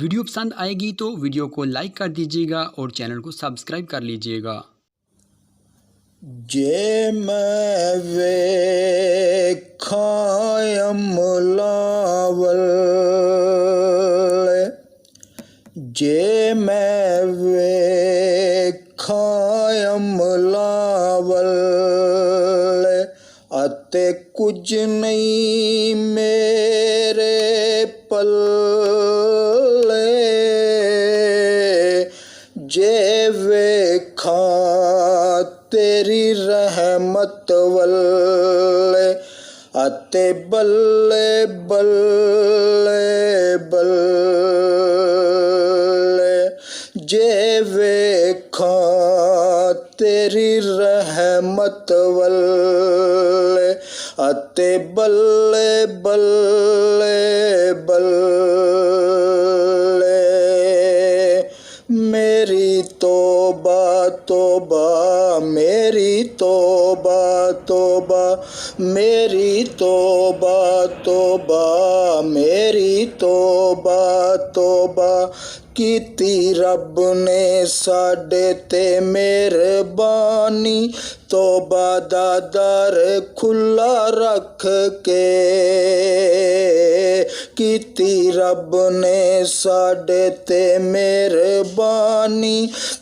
Video पसंद आएगी तो वीडियो को लाइक कर दीजिएगा और चैनल को सब्सक्राइब कर लीजिएगा। जे मैं वेखां अमलावल, जे मैं वेखां अमलावल अते कुछ नहीं मेरे पल्ले, जे वेखां तेरी रहमत वल्ले अते बल्ले बल्ले बल्ले, जे वेखां तेरी रहमत वल्ले अते बल्ले बल्ले बल्ले। मेरी तौबा तौबा मेरी तौबा तौबा मेरी तौबा तौबा मेरी तौबा तौबा, कीती रब ने साडे ते मेहरबानी, तौबा दा दर खुला रख के, कीती रब ने साडे ते मेहरबानी,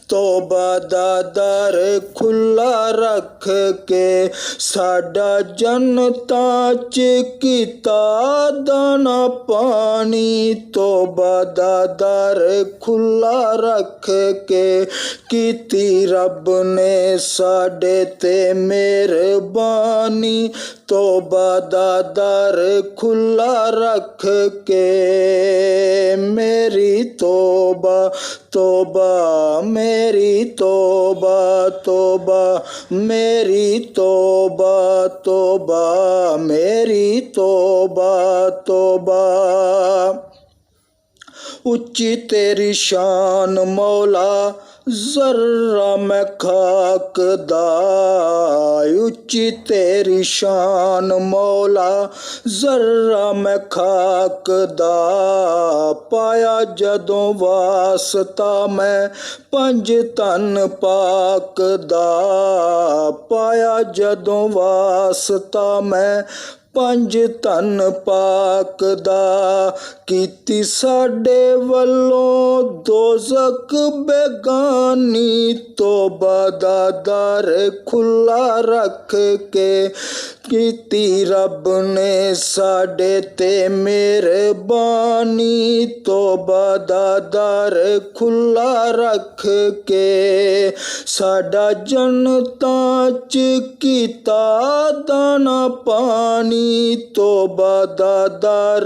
तौबा दा दर खुला रख के, साडा जन्नतां च कीता दाना पानी, तौबा दा दर खुला रख के, कीती रब ने साडे ते मेहरबानी, तौबा दा दर खुला रख के। मेरी तौबा तौबा मेरी तौबा तौबा मेरी तौबा तौबा मेरी तौबा तौबा। उच्ची तेरी शान मौला जर्रा मैं खाक दा, उच्ची तेरी शान मौला जर्रा मैं खाक दा, पाया जदों वास्ता मैं पंज तन पाक दा, पाया जदों वास्ता मैं पंज तन पाक दा, कीती साडे वल्लों दोज़ख बेगानी, तौबा दा दर खुला रख के, कीती रब ने साडे ते मेहरबानी, तौबा दा दर खुला रख के, साडा जन्नतां च कीता दाना पानी, तौबा दा दर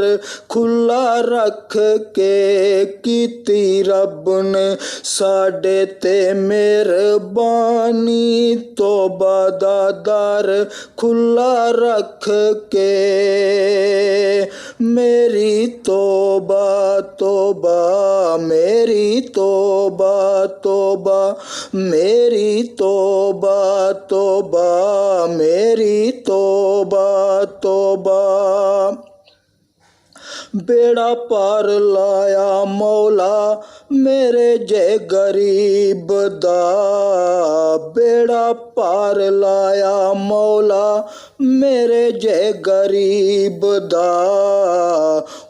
खुला रख के, कीती रब ने साडे ते मेहरबानी, तौबा दा दर खुला रख के। मेरी तौबा तौबा मेरी तौबा तौबा मेरी तौबा तौबा मेरी तौबा तौबा। बेड़ा पार लाया मौला मेरे जे गरीब दा, बेड़ा पार लाया मौला मेरे जे गरीब दा,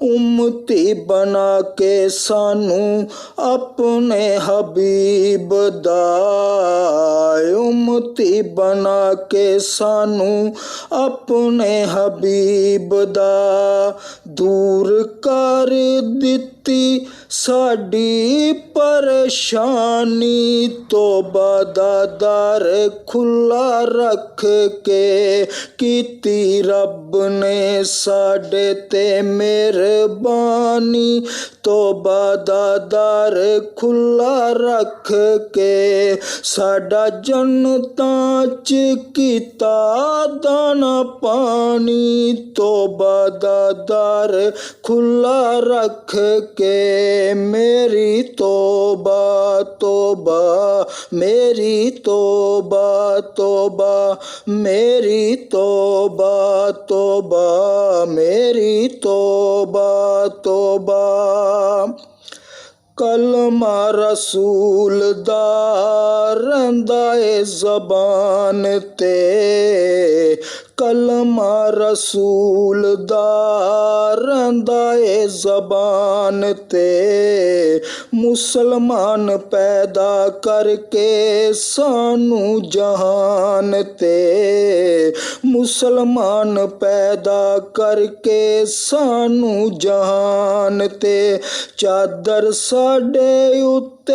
उम्मती बना के सानू अपने हबीब दा, उम्मती बना के सानू अपने हबीब दा, दूर कर दित्ती साडी परेशानी, तौबा दा दर खुला रख के, कीती रब ने साडे ते मेहरबानी, तौबा दा दर खुला रख के, साडा जन्नतां च कीता दाना पानी, तौबा दा दर खुला रख के। मेरी तौबा तौबा मेरी तौबा तौबा मेरी तौबा तौबा मेरी तौबा तौबा। ਕਲਮਾ ਰਸੂਲ ਦਾ ਰਹਿੰਦਾ ਏ ਜ਼ਬਾਨ ਤੇ, ਕਲਮਾ ਰਸੂਲ ਦਾ ਰਹਿੰਦਾ ਏ ਜ਼ਬਾਨ ਤੇ, ਮੁਸਲਮਾਨ ਪੈਦਾ ਕਰਕੇ ਸਾਨੂੰ ਜਹਾਨ ਤੇ, ਮੁਸਲਮਾਨ ਪੈਦਾ ਕਰਕੇ ਸਾਨੂੰ ਜਹਾਨ ਤੇ, ਚਾਦਰ ਸਾਡੇ ਉੱਤੇ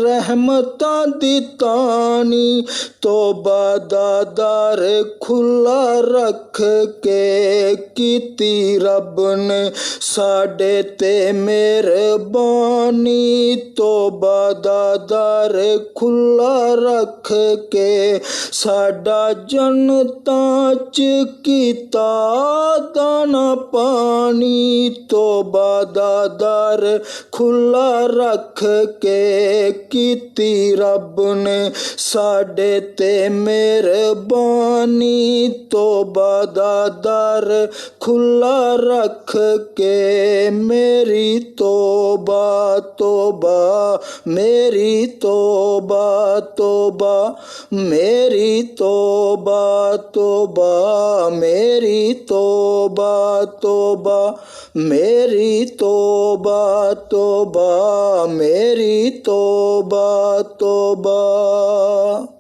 ਰਹਿਮਤਾਂ ਦੀ ਤਾਣੀ, ਤੋਬਾ ਦਾ ਦਰ ਖੁੱਲਾ ਰੱਖ ਕੇ ਕੀਤੀ ਰੱਬ ਨੇ ਸਾਡੇ ਤੇ ਮਿਹਰਬਾਨੀ, ਤੋਬਾ ਦਾ ਦਰ ਖੁੱਲਾ ਰੱਖ ਕੇ ਸਾਡਾ ਜੰਨਤਾਂ 'ਚ ਕੀਤਾ ਦਾਣਾ ਪਾਣੀ, ਤੋਬਾ ਦਾ ਦਰ ਖੁੱਲਾ ਰੱਖ ਕੇ ਕੀਤੀ ਰੱਬ ਨੇ ਸਾਡੇ ਤੇ ਮਿਹਰਬਾਨੀ, ਤੋਬਾ ਦਾ ਦਰ ਖੁੱਲਾ ਰੱਖ ਕੇ ਮੇਰੀ ਤੋਬਾ ਤੋਬਾ, ਮੇਰੀ ਤੋਬਾ ਤੋਬਾ, ਮੇਰੀ ਤੋਬਾ ਤੋਬਾ, ਮੇਰੀ ਤੋਬਾ ਤੋਬਾ, ਮੇਰੀ ਤੋਬਾ ਤੋਬਾ, ਮੇਰੀ ਤੋਬਾ ਤੋਬਾ।